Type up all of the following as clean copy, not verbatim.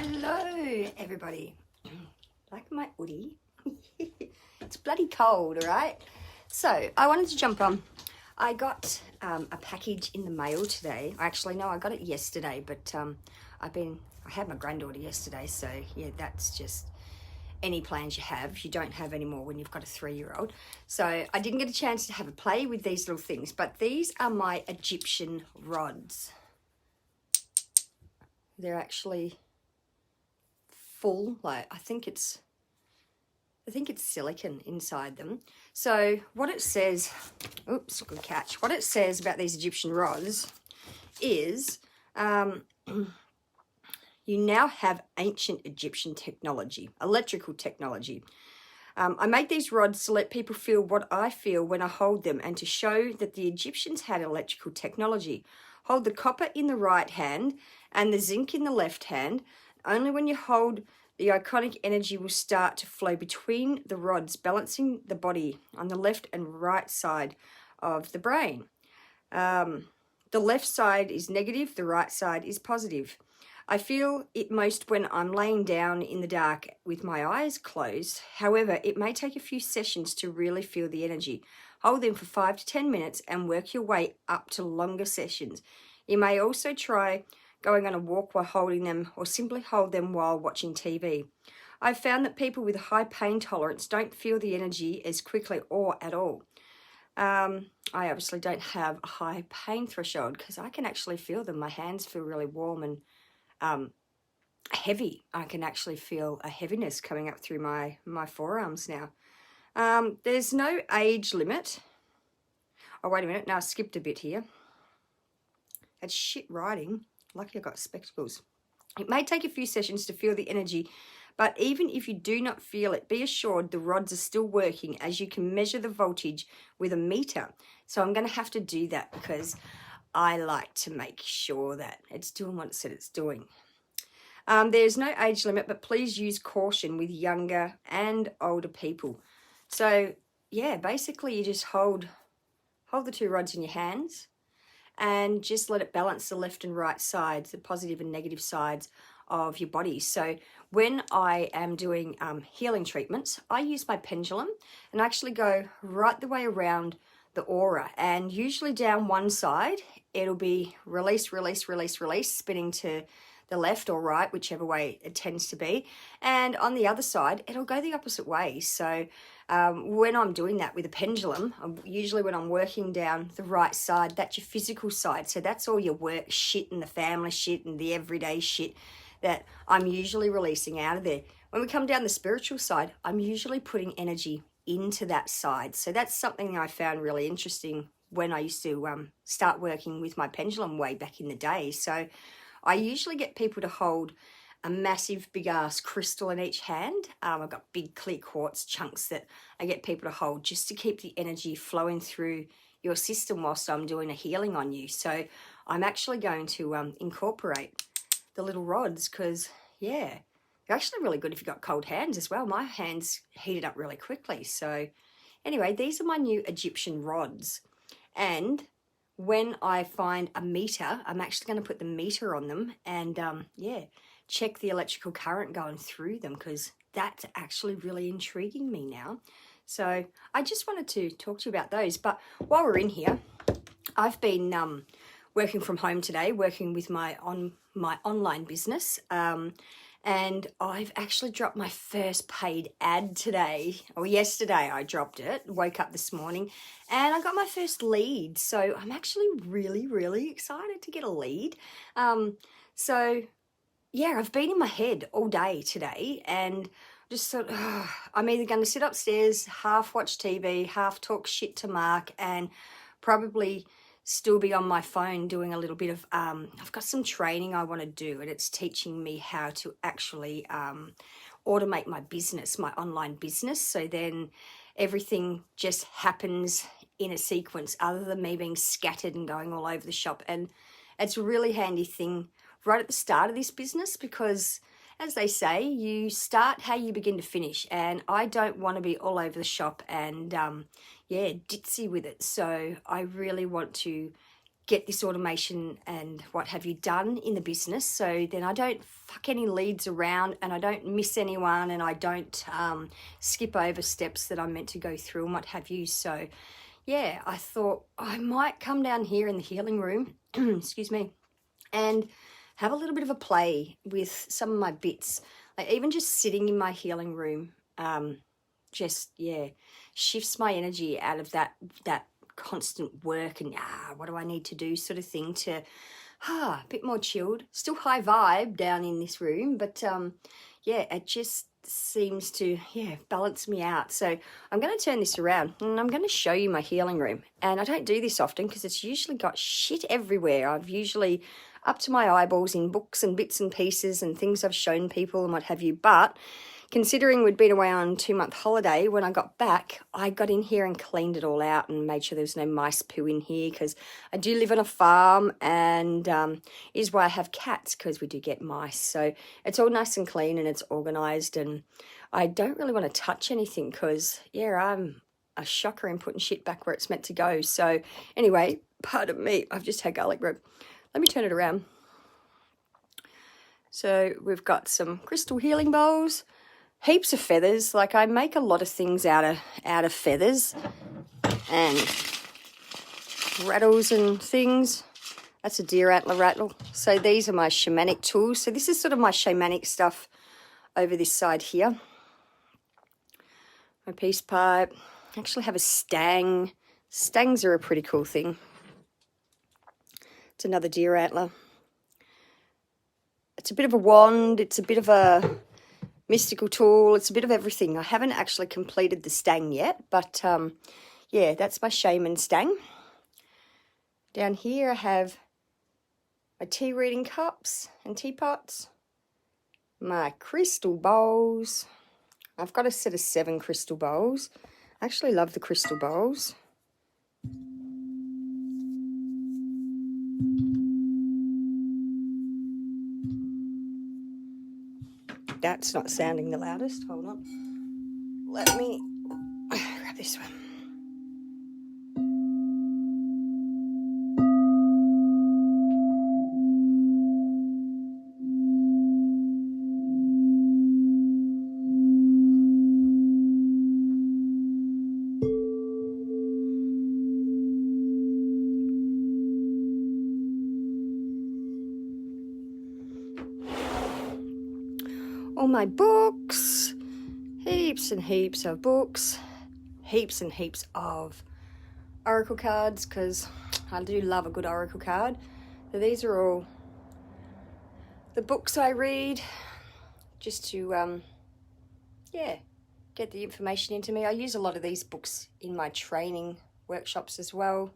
Hello, everybody. Like my hoodie. It's bloody cold, all right? So I wanted to jump on. I got a package in the mail today. Actually, no, I got it yesterday, but I had my granddaughter yesterday, so yeah, that's just any plans you have. You don't have any more when you've got a 3-year-old. So I didn't get a chance to have a play with these little things, but these are my Egyptian rods. They're actually full, like I think it's silicone inside them. So what it says, oops, good catch. What it says about these Egyptian rods is you now have ancient Egyptian technology, electrical technology. I made these rods to let people feel what I feel when I hold them and to show that the Egyptians had electrical technology. Hold the copper in the right hand and the zinc in the left hand. Only when you hold, the iconic energy will start to flow between the rods, balancing the body on the left and right side of the brain. The left side is negative, the right side is positive. I feel it most when I'm laying down in the dark with my eyes closed. However, it may take a few sessions to really feel the energy. Hold them for 5 to 10 minutes and work your way up to longer sessions. You may also try going on a walk while holding them, or simply hold them while watching TV. I've found that people with a high pain tolerance don't feel the energy as quickly or at all. I obviously don't have a high pain threshold because I can actually feel them. My hands feel really warm and heavy. I can actually feel a heaviness coming up through my forearms now. There's no age limit. Oh, wait a minute. Now I skipped a bit here. That's shit writing. Lucky I got spectacles. It may take a few sessions to feel the energy, but even if you do not feel it, be assured the rods are still working, as you can measure the voltage with a meter. So I'm going to have to do that because I like to make sure that it's doing what it said it's doing. There's no age limit, but please use caution with younger and older people. So yeah, basically you just hold the 2 rods in your hands and just let it balance the left and right sides, the positive and negative sides of your body. So when I am doing healing treatments, I use my pendulum and actually go right the way around the aura, and usually down one side it'll be release, release, release, release, spinning to the left or right, whichever way it tends to be, and on the other side it'll go the opposite way. So when I'm doing that with a pendulum, usually when I'm working down the right side, that's your physical side. So that's all your work shit and the family shit and the everyday shit that I'm usually releasing out of there. When we come down the spiritual side, I'm usually putting energy into that side. So that's something I found really interesting when I used to start working with my pendulum way back in the day. So I usually get people to hold a massive big ass crystal in each hand. I've got big clear quartz chunks that I get people to hold just to keep the energy flowing through your system whilst I'm doing a healing on you. So I'm actually going to incorporate the little rods because, yeah, they're actually really good if you've got cold hands as well. My hands heated up really quickly. So anyway, these are my new Egyptian rods. And when I find a meter, I'm actually going to put the meter on them and, yeah, check the electrical current going through them because that's actually really intriguing me now. So I just wanted to talk to you about those. But while we're in here, I've been working from home today, working with my online business, and I've actually dropped my first paid ad today, or yesterday I dropped it, woke up this morning, and I got my first lead. So I'm actually really, really excited to get a lead. So yeah, I've been in my head all day today and just thought, I'm either going to sit upstairs, half watch TV, half talk shit to Mark, and probably still be on my phone doing a little bit of, I've got some training I want to do, and it's teaching me how to actually automate my business, my online business. So then everything just happens in a sequence other than me being scattered and going all over the shop. And it's a really handy thing right at the start of this business because, as they say, you start how you begin to finish, and I don't want to be all over the shop and yeah, ditzy with it. So I really want to get this automation and what have you done in the business, so then I don't fuck any leads around and I don't miss anyone and I don't skip over steps that I'm meant to go through and what have you. So yeah, I thought I might come down here in the healing room, excuse me, and have a little bit of a play with some of my bits. Like even just sitting in my healing room, just, yeah, shifts my energy out of that constant work and what do I need to do sort of thing to a bit more chilled. Still high vibe down in this room, but yeah, it just seems to balance me out. So I'm going to turn this around and I'm going to show you my healing room. And I don't do this often because it's usually got shit everywhere. I've usually up to my eyeballs in books and bits and pieces and things I've shown people and what have you. But considering we'd been away on 2-month holiday, when I got back, I got in here and cleaned it all out and made sure there was no mice poo in here, because I do live on a farm and is why I have cats, because we do get mice. So it's all nice and clean and it's organised, and I don't really want to touch anything because, yeah, I'm a shocker in putting shit back where it's meant to go. So anyway, pardon me, I've just had garlic bread. Let me turn it around. So we've got some crystal healing bowls, heaps of feathers. Like I make a lot of things out of feathers and rattles and things. That's a deer antler rattle. So these are my shamanic tools. So this is sort of my shamanic stuff over this side here. My peace pipe. I actually have a stang. Stangs are a pretty cool thing. It's another deer antler. It's a bit of a wand. It's a bit of a mystical tool. It's a bit of everything. I haven't actually completed the stang yet, but yeah, that's my shaman stang. Down here I have my tea reading cups and teapots, my crystal bowls. I've got a set of 7 crystal bowls. I actually love the crystal bowls. That's not sounding the loudest. Hold on. Let me grab this one. All my books, heaps and heaps of books, heaps and heaps of oracle cards, because I do love a good oracle card. So these are all the books I read just to, yeah, get the information into me. I use a lot of these books in my training workshops as well.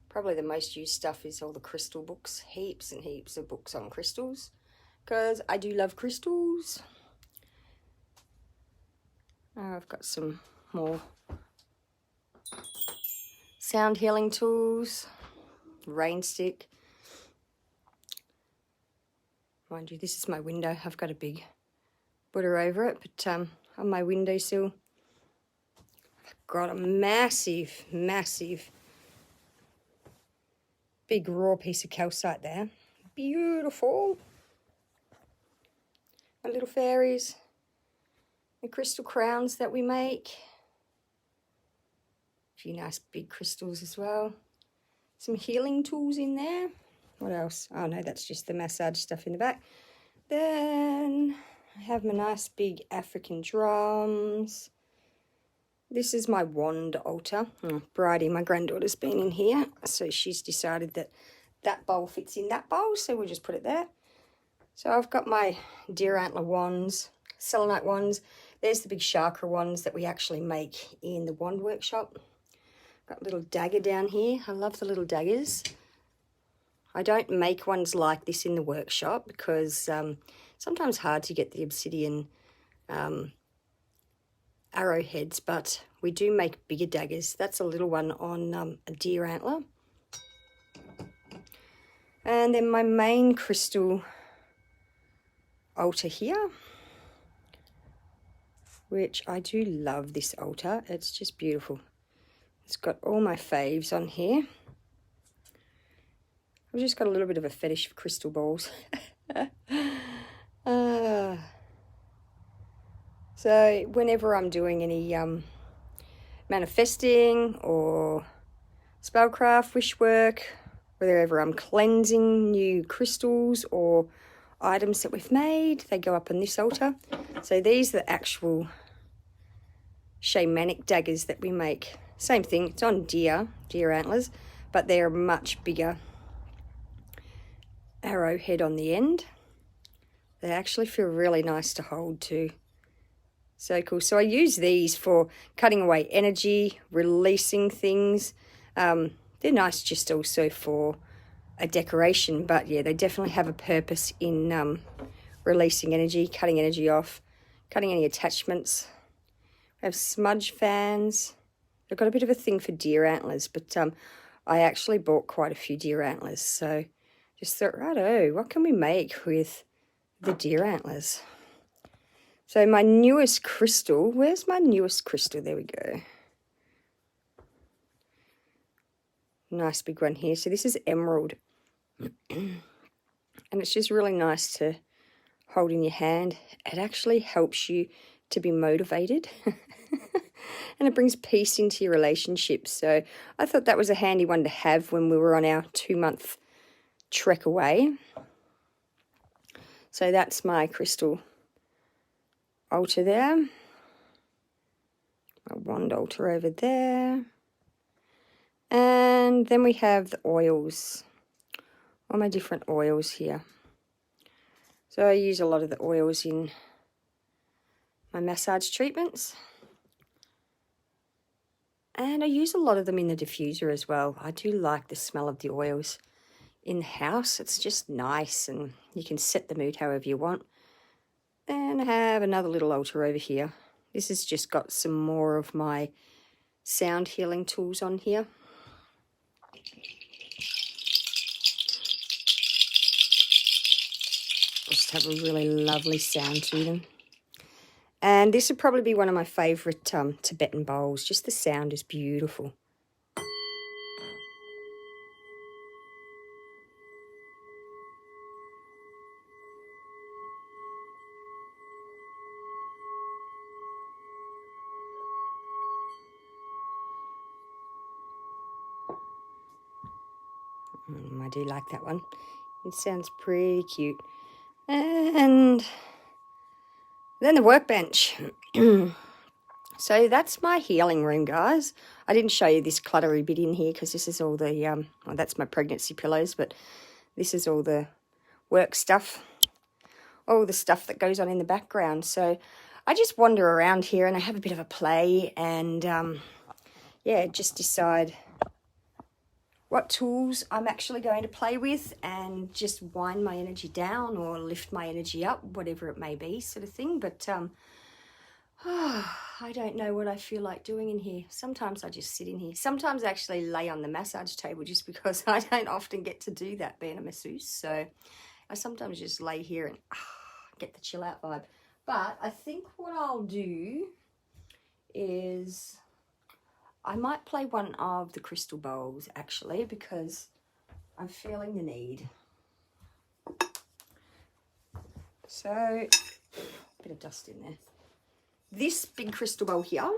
Probably the most used stuff is all the crystal books, heaps and heaps of books on crystals, because I do love crystals. I've got some more sound healing tools, rain stick. Mind you, this is my window. I've got a big Buddha over it, but on my windowsill, I've got a massive, massive, big raw piece of calcite there. Beautiful. My little fairies, the crystal crowns that we make. A few nice big crystals as well. Some healing tools in there. What else? Oh no, that's just the massage stuff in the back. Then I have my nice big African drums. This is my wand altar. Bridie, my granddaughter's been in here, so she's decided that that bowl fits in that bowl, so we'll just put it there. So I've got my deer antler wands, selenite wands. There's the big chakra wands that we actually make in the wand workshop. Got a little dagger down here. I love the little daggers. I don't make ones like this in the workshop because sometimes hard to get the obsidian arrowheads, but we do make bigger daggers. That's a little one on a deer antler. And then my main crystal altar here, which I do love this altar. It's just beautiful. It's got all my faves on here. I've just got a little bit of a fetish for crystal balls. So whenever I'm doing any manifesting or spellcraft, wish work, wherever I'm cleansing new crystals or items that we've made, they go up on this altar. So these are the actual shamanic daggers that we make. Same thing, it's on deer antlers, but they're a much bigger arrowhead on the end. They actually feel really nice to hold too. So cool. So I use these for cutting away energy, releasing things. They're nice just also for a decoration, but yeah, they definitely have a purpose in releasing energy, cutting energy off, cutting any attachments. I have smudge fans. I've got a bit of a thing for deer antlers, but I actually bought quite a few deer antlers. So just thought, righto, what can we make with the deer antlers? So my newest crystal, where's my newest crystal? There we go. Nice big one here. So this is emerald. And it's just really nice to hold in your hand. It actually helps you to be motivated. And it brings peace into your relationship. So I thought that was a handy one to have when we were on our 2-month trek away. So that's my crystal altar there. My wand altar over there. And then we have the oils. All my different oils here. So I use a lot of the oils in my massage treatments. And I use a lot of them in the diffuser as well. I do like the smell of the oils in the house. It's just nice, and you can set the mood however you want. And I have another little altar over here. This has just got some more of my sound healing tools on here. Just have a really lovely sound to them. And this would probably be one of my favourite Tibetan bowls. Just the sound is beautiful. I do like that one. It sounds pretty cute. And then the workbench. So that's my healing room, guys. I didn't show you this cluttery bit in here because this is all the, well, that's my pregnancy pillows, but this is all the work stuff, all the stuff that goes on in the background. So I just wander around here and I have a bit of a play and, yeah, just decide what tools I'm actually going to play with and just wind my energy down or lift my energy up, whatever it may be, sort of thing. But I don't know what I feel like doing in here. Sometimes I just sit in here. Sometimes I actually lay on the massage table just because I don't often get to do that being a masseuse. So I sometimes just lay here and get the chill out vibe. But I think what I'll do is I might play one of the crystal bowls actually because I'm feeling the need. So, a bit of dust in there. This big crystal bowl here,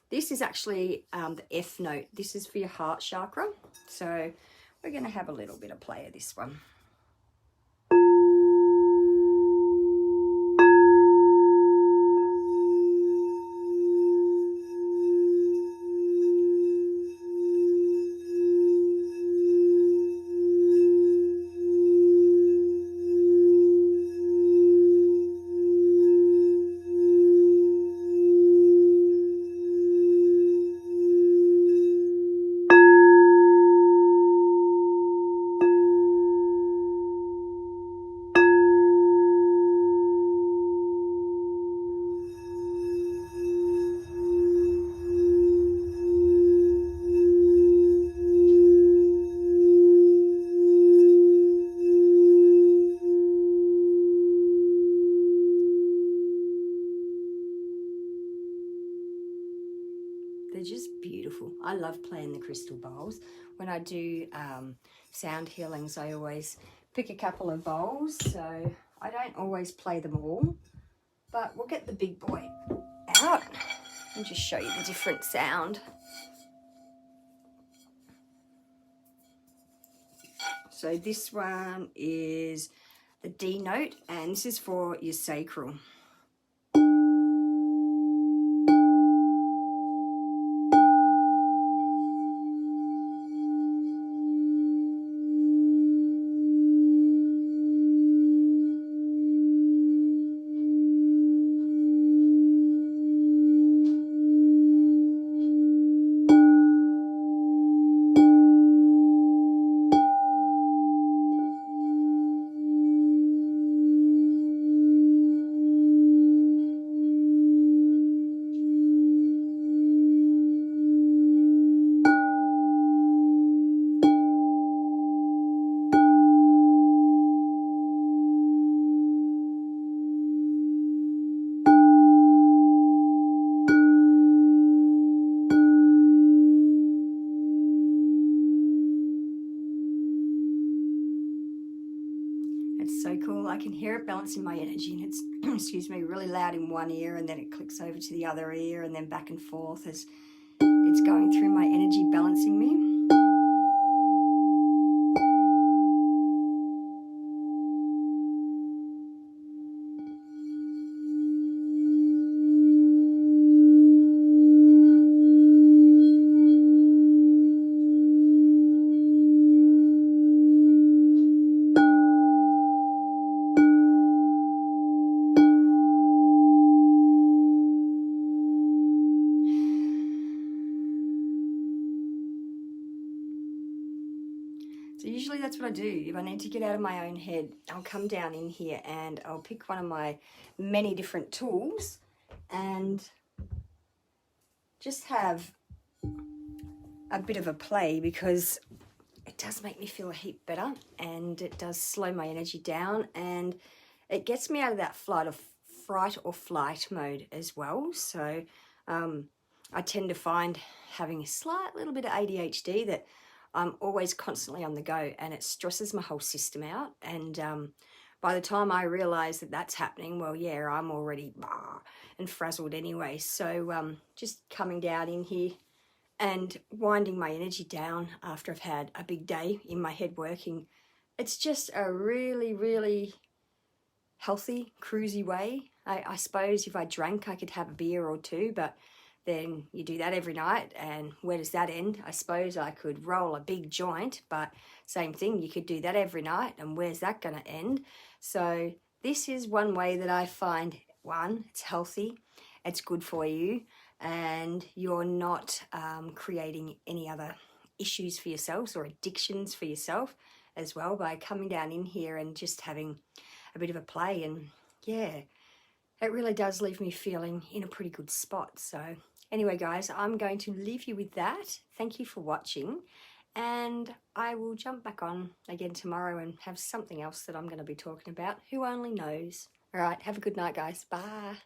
this is actually the F note. This is for your heart chakra. So we're going to have a little bit of play of this one. beautiful. I love playing the crystal bowls. When I do sound healings, I always pick a couple of bowls, so I don't always play them all, but we'll get the big boy out and just show you the different sound. So this one is the D note, and this is for your sacral. It's so cool. I can hear it balancing my energy, and it's, excuse me, really loud in one ear, and then it clicks over to the other ear, and then back and forth as it's going through my energy, balancing me. So usually that's what I do. If I need to get out of my own head, I'll come down in here and I'll pick one of my many different tools and just have a bit of a play, because it does make me feel a heap better, and it does slow my energy down, and it gets me out of that fright or flight mode as well. So I tend to find having a slight little bit of ADHD that I'm always constantly on the go, and it stresses my whole system out. And by the time I realise that that's happening, well, yeah, I'm already and frazzled anyway. So just coming down in here and winding my energy down after I've had a big day in my head working, it's just a really, really healthy, cruisy way. I suppose if I drank, I could have a beer or two, but then you do that every night, and where does that end? I suppose I could roll a big joint, but same thing, you could do that every night, and where's that going to end? So this is one way that I find, one, it's healthy, it's good for you, and you're not creating any other issues for yourselves or addictions for yourself as well by coming down in here and just having a bit of a play. And yeah, it really does leave me feeling in a pretty good spot. So anyway, guys, I'm going to leave you with that. Thank you for watching, and I will jump back on again tomorrow and have something else that I'm going to be talking about. Who only knows? All right, have a good night, guys. Bye.